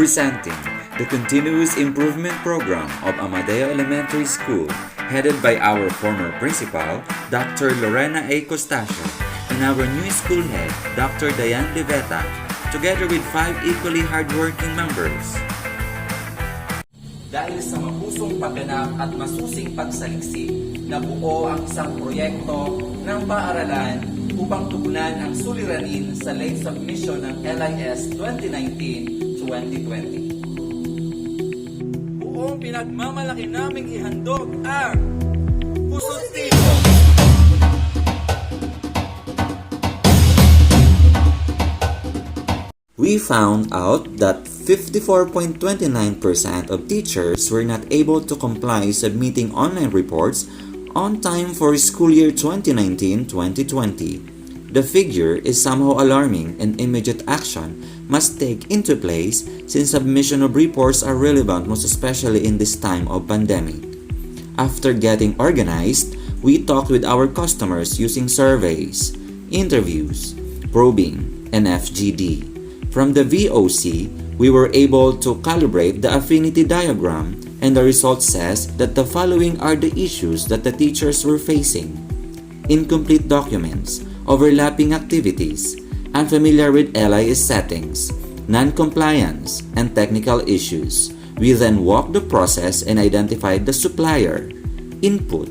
Presenting the Continuous Improvement Program of Amadeo Elementary School, headed by our former principal, Dr. Lorena A. Costasio, and our new school head, Dr. Diane Liveta, together with 5 equally hardworking members. Dahil sa mapusong pagganap at masusing pagsaliksik, nabuo ang isang proyekto ng paaralan upang tugunan ang suliranin sa late submission ng LIS 2019-2020. Buong pinagmamalaki naming ihandog ang Pusotibo! We found out that 54.29% of teachers were not able to comply submitting online reports on time for school year 2019-2020. The figure is somehow alarming and immediate action must take into place since submission of reports are relevant, most especially in this time of pandemic. After getting organized, we talked with our customers using surveys, interviews, probing, and FGD. From the VOC, we were able to calibrate the affinity diagram, and the result says that the following are the issues that the teachers were facing: incomplete documents, overlapping activities, unfamiliar with LIS settings, non-compliance, and technical issues. We then walked the process and identified the supplier, input,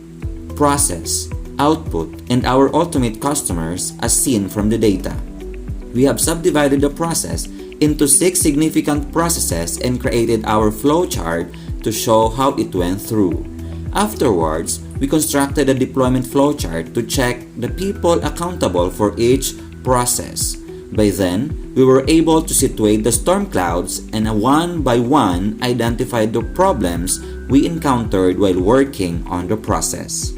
process, output, and our ultimate customers as seen from the data. We have subdivided the process into 6 significant processes and created our flowchart to show how it went through. Afterwards, we constructed a deployment flowchart to check the people accountable for each process. By then, we were able to situate the storm clouds and one by one identify the problems we encountered while working on the process.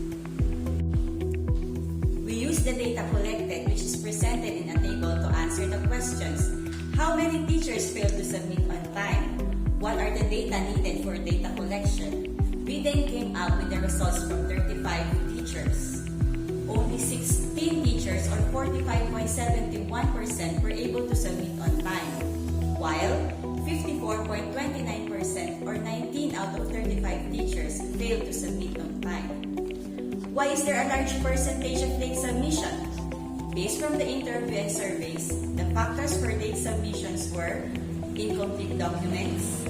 We use the data collected, which is presented in a table, to answer the questions. How many teachers failed to submit on time? What are the data needed for data collection? We then came up with the results from 35 teachers. Only 16 teachers, or 45.71%, were able to submit on time, while 54.29%, or 19 out of 35 teachers, failed to submit on time. Why is there a large percentage of late submission? Based from the interview and surveys, the factors for late submissions were incomplete documents,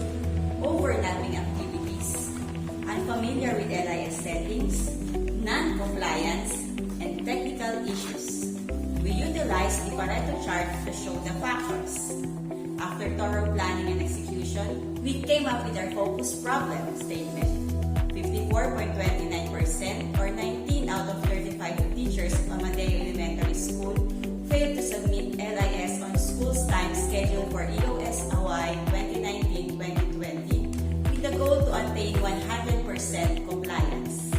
overlapping activities, unfamiliar with LIS settings, non-compliance, and technical issues. We utilized the Pareto chart to show the factors. After thorough planning and execution, we came up with our focus problem statement. 54.29%, or 19 out of 35 teachers of Amadeo Elementary School failed to submit LIS on school's time schedule for EOSY 2019-2020 with the goal to attain 100% compliance.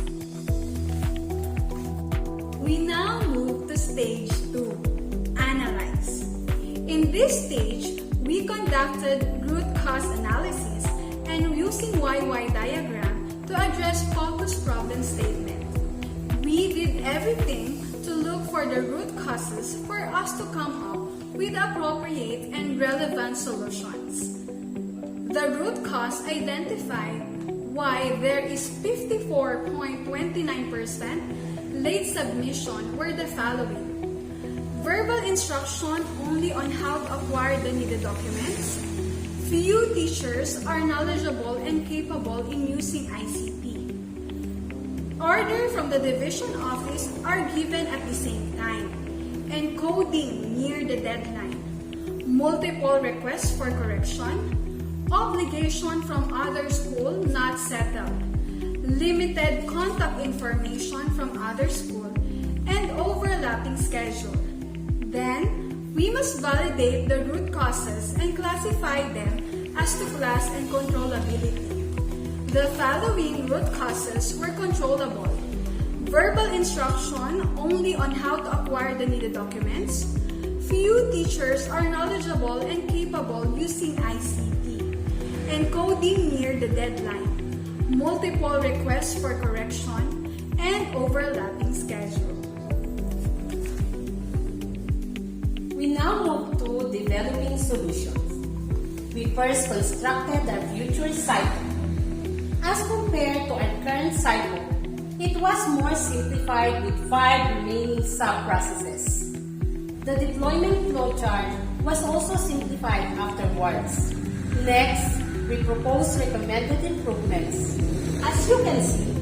We now move to stage 2, analyze. In this stage, we conducted root cause analysis and using YY diagram to address focus problem statement. We did everything to look for the root causes for us to come up with appropriate and relevant solutions. The root cause identified why there is 54.29% late submission were the following: verbal instruction only on how to acquire the needed documents. Few teachers are knowledgeable and capable in using ICT. Order from the division office are given at the same time. Encoding near the deadline. Multiple requests for correction. Obligation from other school not settled. Limited contact information from other school. And overlapping schedule. Then, we must validate the root causes and classify them as to class and controllability. The following root causes were controllable: verbal instruction only on how to acquire the needed documents, few teachers are knowledgeable and capable using ICT, encoding near the deadline, multiple requests for correction, and overlapping schedule. We now move to developing solutions. we first constructed our future cycle. As compared to our current cycle, it was more simplified with 5 remaining sub-processes. The deployment flowchart was also simplified afterwards. Next, we propose recommended improvements. As you can see,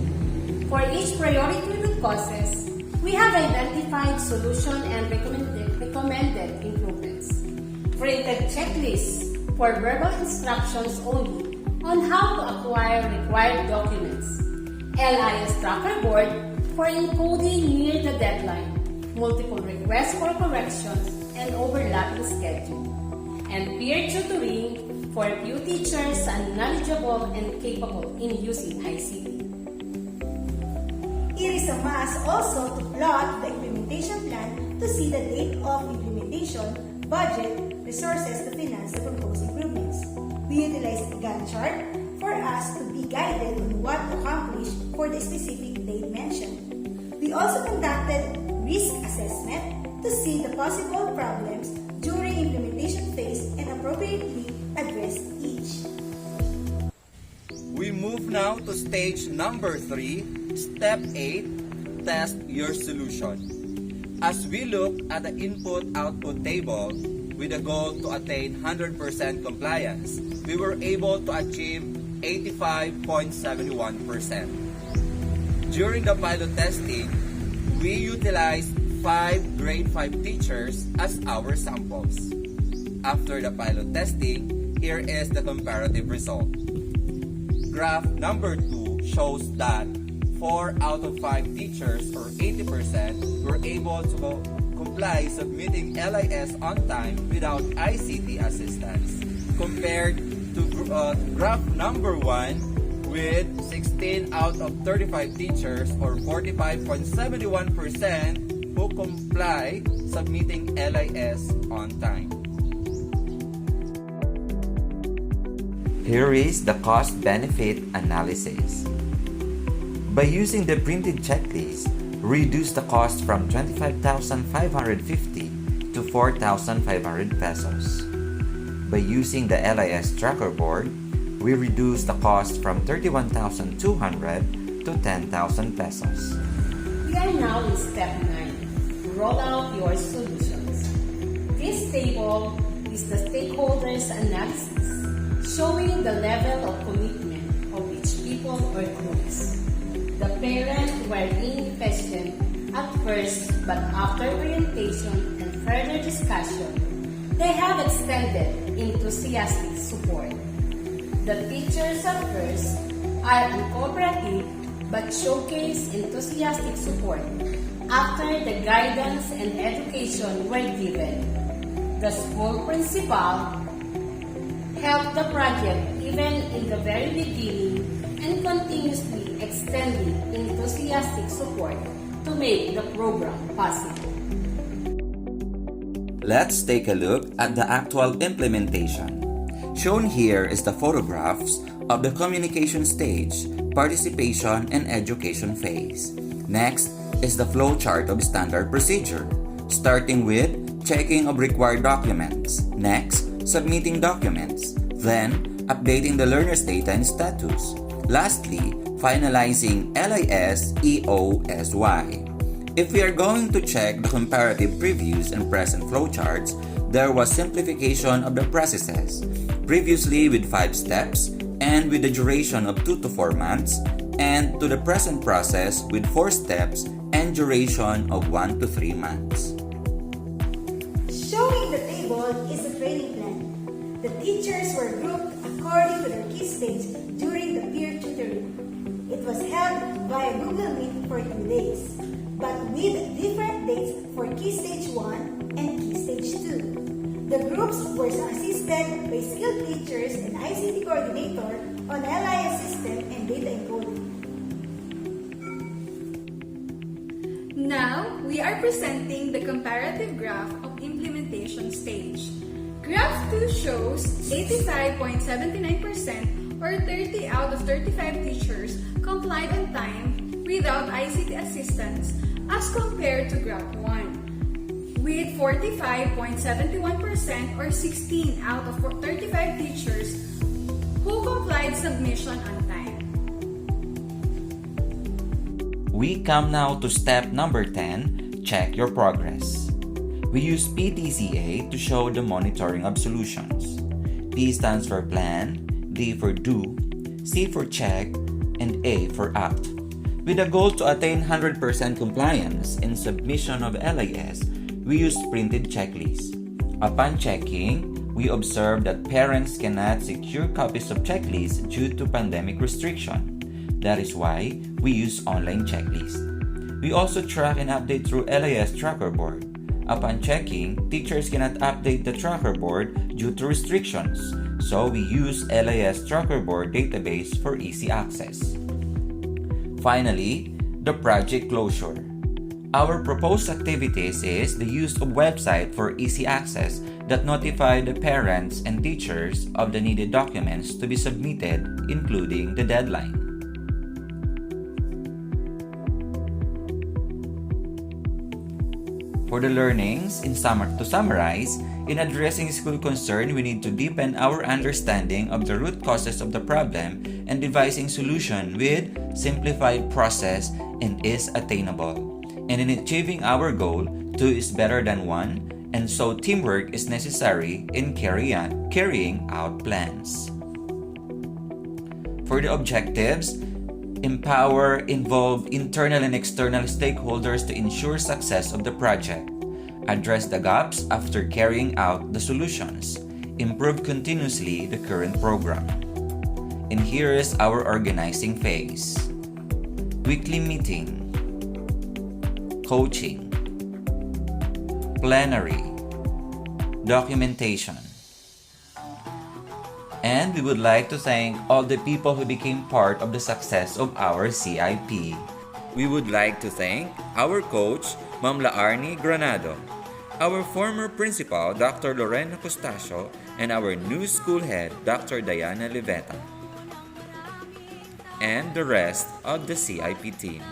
for each priority root causes, we have identified solution and recommended improvements. Created checklists for verbal instructions only on how to acquire required documents. LIS tracker board for encoding near the deadline, multiple requests for corrections, and overlapping schedule. And peer tutoring for few teachers and knowledgeable and capable in using ICT. It is a must also to plot the implementation plan to see the date of implementation, budget, resources to finance the proposed improvements. We utilize a Gantt chart for us to be guided on what to accomplish for the specific date mentioned. We also conducted risk assessment to see the possible problems during implementation phase and appropriately address each. We move now to stage number 3, step 8, test your solution. As we look at the input-output table with a goal to attain 100% compliance, we were able to achieve 85.71%. During the pilot testing, we utilized 5 grade 5 teachers as our samples. After the pilot testing, here is the comparative result. Graph number 2 shows that 4 out of 5 teachers, or 80%, were able to comply submitting LIS on time without ICT assistance, compared to graph number 1 with 16 out of 35 teachers, or 45.71%, who comply submitting LIS on time. Here is the cost-benefit analysis. By using the printed checklist, reduce the cost from 25,550 to 4,500 pesos. By using the LIS tracker board, we reduce the cost from 31,200 to 10,000 pesos. We are now in step 9. Roll out your solutions. This table is the stakeholders analysis, showing the level of commitment of each people or groups. The parents were inefficient at first, but after orientation and further discussion, they have extended enthusiastic support. The teachers at first are uncooperative but showcase enthusiastic support after the guidance and education were given. The school principal helped the project even in the very beginning and continuously extending enthusiastic support to make the program possible. Let's take a look at the actual implementation. Shown here is the photographs of the communication stage, participation, and education phase. Next is the flowchart of standard procedure, starting with checking of required documents. Next, submitting documents. Then, updating the learner's data and status. Lastly, finalizing LIS EOSY. If we are going to check the comparative previews and present flowcharts, there was simplification of the processes, previously with 5 steps and with the duration of 2 to 4 months, and to the present process with 4 steps and duration of 1 to 3 months. Showing the table is a training plan. The teachers were grouped according to their key stage during the peer tutoring. It was held via Google Meet for 2 days, but with different dates for Key Stage 1 and Key Stage 2. The groups were assisted by skilled teachers and ICT coordinator on LIS system and data encoding. Now, we are presenting the comparative graph of implementation stage. Graph 2 shows 85.79% or 30 out of 35 teachers complied on time without ICT assistance as compared to Graph 1. with 45.71% or 16 out of 35 teachers who complied submission on time. We come now to step number 10, check your progress. We use PDCA to show the monitoring of solutions. P stands for plan, D for do, C for check, and A for act. With a goal to attain 100% compliance in submission of LIS, we use printed checklists. Upon checking, we observe that parents cannot secure copies of checklists due to pandemic restriction. That is why we use online checklists. We also track and update through LIS tracker board. Upon checking, teachers cannot update the tracker board due to restrictions, so we use LIS tracker board database for easy access. Finally, the project closure. Our proposed activities is the use of website for easy access that notify the parents and teachers of the needed documents to be submitted, including the deadline. For the learnings, to summarize, in addressing school concern, we need to deepen our understanding of the root causes of the problem and devising solution with simplified process and is attainable. And in achieving our goal, 2 is better than 1, and so teamwork is necessary in carrying out plans. For the objectives, empower, involve internal and external stakeholders to ensure success of the project. Address the gaps after carrying out the solutions. Improve continuously the current program. And here is our organizing phase. Weekly meeting. Coaching. Plenary. Documentation. And we would like to thank all the people who became part of the success of our CIP. We would like to thank our coach, Ma'am Laarni Granado, our former principal, Dr. Lorena Costacio, and our new school head, Dr. Diane Liveta, and the rest of the CIP team.